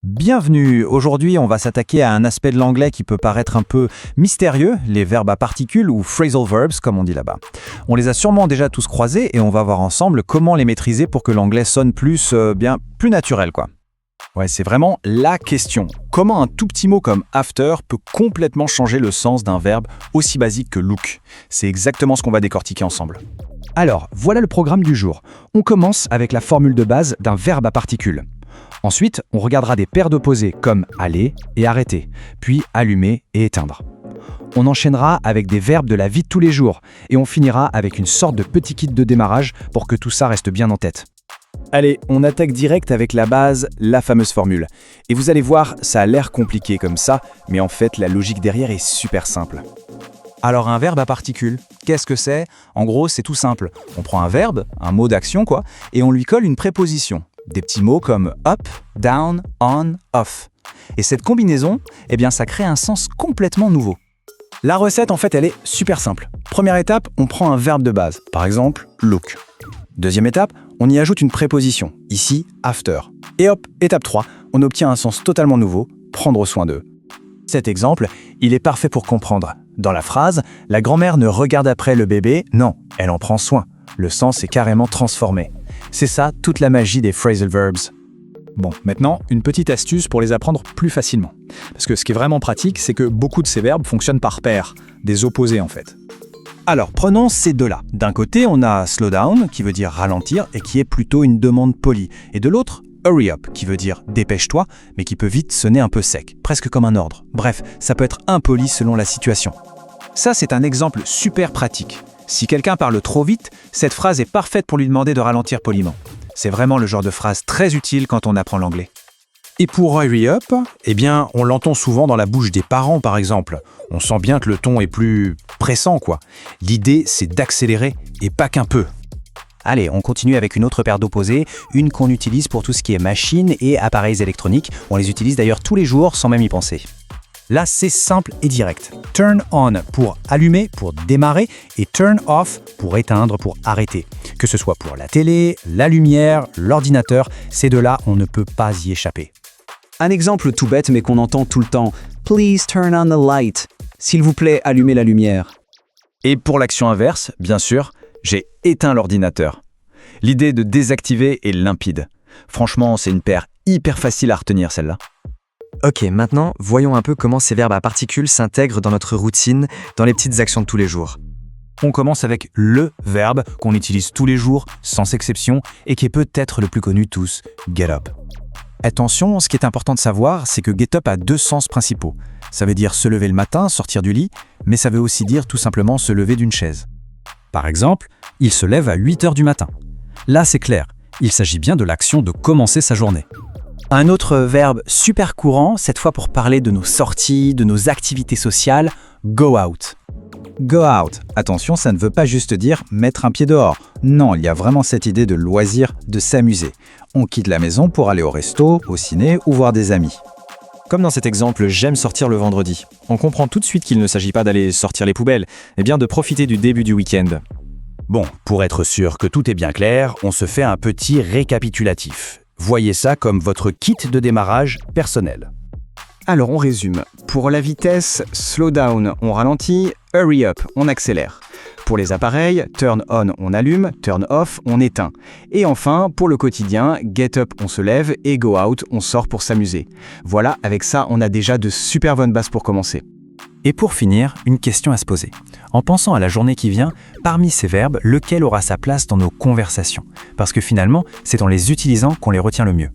Bienvenue. Aujourd'hui, on va s'attaquer à un aspect de l'anglais qui peut paraître un peu mystérieux, les verbes à particules ou phrasal verbs comme on dit là-bas. On les a sûrement déjà tous croisés et on va voir ensemble comment les maîtriser pour que l'anglais sonne plus naturel quoi. Ouais, c'est vraiment la question. Comment un tout petit mot comme after peut complètement changer le sens d'un verbe aussi basique que look? C'est exactement ce qu'on va décortiquer ensemble. Alors, voilà le programme du jour. On commence avec la formule de base d'un verbe à particules. Ensuite, on regardera des paires d'opposés comme aller et arrêter, puis allumer et éteindre. On enchaînera avec des verbes de la vie de tous les jours et on finira avec une sorte de petit kit de démarrage pour que tout ça reste bien en tête. Allez, on attaque direct avec la base, la fameuse formule. Et vous allez voir, ça a l'air compliqué comme ça, mais en fait, la logique derrière est super simple. Alors un verbe à particules, qu'est-ce que c'est? En gros, c'est tout simple. On prend un verbe, un mot d'action quoi, et on lui colle une préposition. Des petits mots comme up, down, on, off. Et cette combinaison, ça crée un sens complètement nouveau. La recette, en fait, elle est super simple. Première étape, on prend un verbe de base, par exemple, look. Deuxième étape, on y ajoute une préposition, ici, after. Et hop, étape 3, on obtient un sens totalement nouveau, prendre soin d'eux. Cet exemple, il est parfait pour comprendre. Dans la phrase, la grand-mère ne regarde après le bébé, non, elle en prend soin. Le sens est carrément transformé. C'est ça, toute la magie des phrasal verbs. Bon, maintenant, une petite astuce pour les apprendre plus facilement. Parce que ce qui est vraiment pratique, c'est que beaucoup de ces verbes fonctionnent par paires, des opposés en fait. Alors, prenons ces deux-là. D'un côté, on a slow down, qui veut dire ralentir, et qui est plutôt une demande polie. Et de l'autre, hurry up, qui veut dire dépêche-toi, mais qui peut vite sonner un peu sec, presque comme un ordre. Bref, ça peut être impoli selon la situation. Ça, c'est un exemple super pratique. Si quelqu'un parle trop vite, cette phrase est parfaite pour lui demander de ralentir poliment. C'est vraiment le genre de phrase très utile quand on apprend l'anglais. Et pour hurry up, on l'entend souvent dans la bouche des parents par exemple. On sent bien que le ton est plus pressant quoi. L'idée, c'est d'accélérer et pas qu'un peu. Allez, on continue avec une autre paire d'opposés, une qu'on utilise pour tout ce qui est machines et appareils électroniques. On les utilise d'ailleurs tous les jours sans même y penser. Là, c'est simple et direct. Turn on pour allumer, pour démarrer, et turn off pour éteindre, pour arrêter. Que ce soit pour la télé, la lumière, l'ordinateur, ces deux-là, on ne peut pas y échapper. Un exemple tout bête mais qu'on entend tout le temps. Please turn on the light. S'il vous plaît, allumez la lumière. Et pour l'action inverse, bien sûr, j'ai éteint l'ordinateur. L'idée de désactiver est limpide. Franchement, c'est une paire hyper facile à retenir celle-là. Ok, maintenant, voyons un peu comment ces verbes à particules s'intègrent dans notre routine, dans les petites actions de tous les jours. On commence avec le verbe qu'on utilise tous les jours, sans exception, et qui est peut-être le plus connu de tous, get up. Attention, ce qui est important de savoir, c'est que get up a deux sens principaux. Ça veut dire se lever le matin, sortir du lit, mais ça veut aussi dire tout simplement se lever d'une chaise. Par exemple, il se lève à 8h du matin. Là, c'est clair, il s'agit bien de l'action de commencer sa journée. Un autre verbe super courant, cette fois pour parler de nos sorties, de nos activités sociales, go out. Go out, attention, ça ne veut pas juste dire mettre un pied dehors. Non, il y a vraiment cette idée de loisir, de s'amuser. On quitte la maison pour aller au resto, au ciné ou voir des amis. Comme dans cet exemple, j'aime sortir le vendredi. On comprend tout de suite qu'il ne s'agit pas d'aller sortir les poubelles, mais bien de profiter du début du week-end. Bon, pour être sûr que tout est bien clair, on se fait un petit récapitulatif. Voyez ça comme votre kit de démarrage personnel. Alors on résume. Pour la vitesse, slow down, on ralentit, hurry up, on accélère. Pour les appareils, turn on, on allume, turn off, on éteint. Et enfin, pour le quotidien, get up, on se lève et go out, on sort pour s'amuser. Voilà, avec ça, on a déjà de super bonnes bases pour commencer. Et pour finir, une question à se poser. En pensant à la journée qui vient, parmi ces verbes, lequel aura sa place dans nos conversations? Parce que finalement, c'est en les utilisant qu'on les retient le mieux.